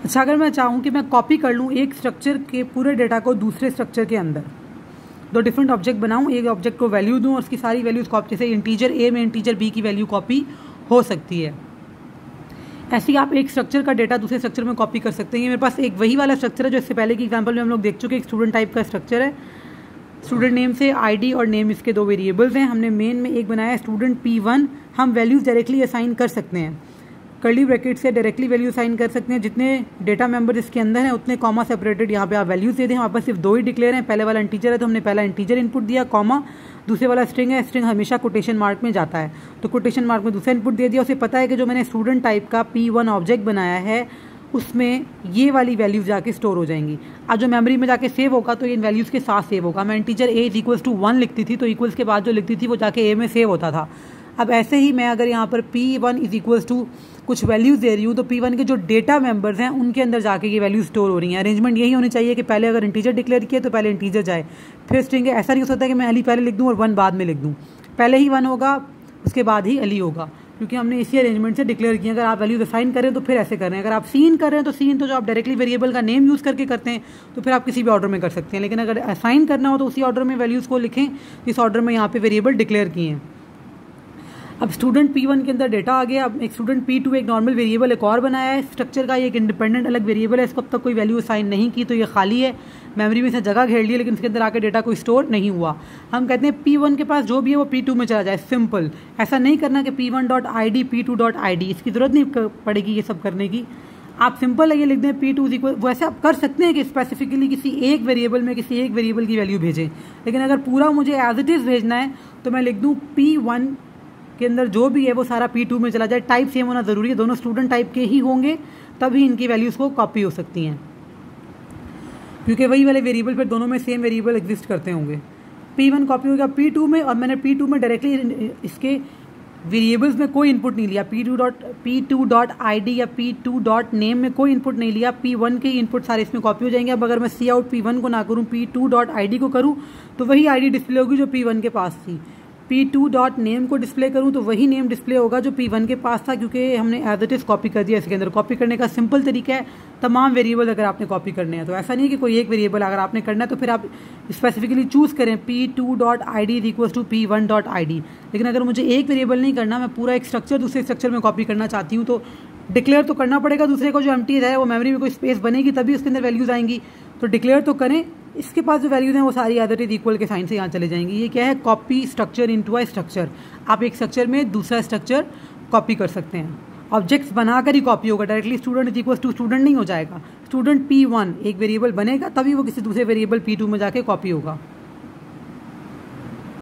अच्छा, अगर मैं चाहूँ कि मैं कॉपी कर लूँ एक स्ट्रक्चर के पूरे डेटा को दूसरे स्ट्रक्चर के अंदर, दो डिफरेंट ऑब्जेक्ट बनाऊँ, एक ऑब्जेक्ट को वैल्यू दूँ और उसकी सारी वैल्यूज कॉपी, जैसे इंटीजर ए में इंटीजर बी की वैल्यू कॉपी हो सकती है, ऐसे ही आप एक स्ट्रक्चर का डेटा दूसरे स्ट्रक्चर में कॉपी कर सकते हैं। मेरे पास एक वही वाला स्ट्रक्चर है जो इससे पहले की एग्जांपल में हम लोग देख चुके हैं। एक स्टूडेंट टाइप का स्ट्रक्चर है, स्टूडेंट नेम से आईडी और नेम इसके दो वेरिएबल्स हैं। हमने मेन में एक बनाया है स्टूडेंट P1, हम वैल्यूज डायरेक्टली असाइन कर सकते हैं, कर्ली ब्रैकेट से डायरेक्टली वैल्यू असाइन कर सकते हैं। जितने डेटा मेंबर इसके अंदर हैं उतने कॉमा सेपरेटेड यहाँ पे आप वैल्यूज दे दें। हमारे पास सिर्फ दो ही डिक्लेयर हैं, पहले वाला इंटीजर है तो हमने पहला इंटीजर इनपुट दिया कॉमा, दूसरे वाला स्ट्रिंग है, स्ट्रिंग हमेशा कोटेशन मार्क में जाता है तो कोटेशन मार्क में दूसरा इनपुट दे दिया। उसे पता है कि जो मैंने स्टूडेंट टाइप का P1 ऑब्जेक्ट बनाया है उसमें ये वाली वैल्यूज जाके स्टोर हो जाएंगी। आज जो मेमोरी में जाके सेव होगा तो इन वैल्यूज़ के साथ सेव होगा। मैं integer a is equals to 1 लिखती थी तो इक्वल्स के बाद जो लिखती थी वो जाके a में सेव होता था। अब ऐसे ही मैं अगर यहाँ पर P1 इज इक्वल्स टू कुछ वैल्यूज़ दे रही हूँ तो P1 के जो डेटा मेंबर्स हैं उनके अंदर जाके ये वैल्यूज स्टोर हो रही हैं। अरेंजमेंट यही होनी चाहिए कि पहले अगर इंटीजर डिक्लेयर किया तो पहले इंटीजर जाए, फिर स्ट्रिंग है। ऐसा नहीं हो सकता कि मैं अली पहले लिख दूँ और 1 बाद में लिख दूँ, पहले ही 1 होगा उसके बाद ही अली होगा, क्योंकि हमने इसी अरेंजमेंट से डिक्लेयर किया। अगर आप वैल्यूज असाइन करें तो फिर ऐसे करें, अगर आप सीन कर रहे हैं तो सीन तो जो आप डायरेक्टली वेरिएबल का नेम यूज़ करके करते हैं तो फिर आप किसी भी ऑर्डर में कर सकते हैं, लेकिन अगर असाइन करना हो तो उसी ऑर्डर में वैल्यूज़ को लिखें जिस ऑर्डर में यहाँ पे वेरिएबल डिक्लेयर किए हैं। अब स्टूडेंट P1 के अंदर डेटा आ गया। अब एक स्टूडेंट P2 एक नॉर्मल वेरिएबल एक और बनाया है स्ट्रक्चर का, ये एक इंडिपेंडेंट अलग वेरिएबल है, इसको अब तक कोई वैल्यू असाइन नहीं की तो ये खाली है, मेमोरी में से जगह घेर ली लेकिन इसके अंदर आकर डेटा कोई स्टोर नहीं हुआ। हम कहते हैं P1 के पास जो भी है वो P2 में चला जाए, सिंपल। ऐसा नहीं करना कि P1.id P2.id, इसकी जरूरत नहीं पड़ेगी ये सब करने की। आप सिंपल है ये लिख दें P2 इक्वल, वैसे आप कर सकते हैं कि स्पेसिफिकली किसी एक वेरिएबल में किसी एक वेरिएबल की वैल्यू भेजें, लेकिन अगर पूरा मुझे एज इट इज़ भेजना है तो मैं लिख दूँ P1 के अंदर जो भी है वो सारा P2 में चला जाए। टाइप सेम होना ज़रूरी है, दोनों स्टूडेंट टाइप के ही होंगे तभी इनकी वैल्यूज़ को कॉपी हो सकती हैं, क्योंकि वही वाले वेरिएबल फिर दोनों में सेम वेरिएबल एग्जिस्ट करते होंगे। P1 कॉपी हो गया P2 में और मैंने P2 में डायरेक्टली इसके वेरिएबल्स में कोई इनपुट नहीं लिया, P2.id या P2.name में कोई इनपुट नहीं लिया, P1 के इनपुट सारे इसमें कॉपी हो जाएंगे। अब अगर मैं सी आउट P1 को ना करूँ P2.id को करूँ तो वही आईडी डिस्प्ले होगी जो P1 के पास थी। P2.name को डिस्प्ले करूँ तो वही नेम डिस्प्ले होगा जो P1 के पास था, क्योंकि हमने एज इट इज़ कॉपी कर दिया। इसके अंदर कॉपी करने का सिंपल तरीका है, तमाम वेरिएबल अगर आपने कॉपी करने हैं तो ऐसा नहीं कि कोई एक वेरिएबल अगर आपने करना है तो फिर आप स्पेसिफिकली चूज़ करें P2.id is equal to P1.id। लेकिन अगर मुझे एक वेरिएबल नहीं करना, मैं पूरा एक स्ट्रक्चर दूसरे स्ट्रक्चर में कॉपी करना चाहती हूँ तो डिक्लेयर तो करना पड़ेगा दूसरे को, जो एम्प्टी है वो मेमोरी में कोई स्पेस बनेगी तभी उसके अंदर वैल्यूज़ आएंगी, तो डिक्लेयर तो करें। इसके पास जो वैल्यूज हैं वो सारी एज इट इज इक्वल के साइन से यहाँ चले जाएंगी। ये क्या है, copy structure into a structure. आप एक स्ट्रक्चर में दूसरा स्ट्रक्चर कॉपी कर सकते हैं, ऑब्जेक्ट्स बनाकर ही कॉपी होगा, directly student is equal to student नहीं हो जाएगा। स्टूडेंट P1 एक वेरिएबल बनेगा तभी वो किसी दूसरे वेरिएबल P2 में जाके कॉपी होगा।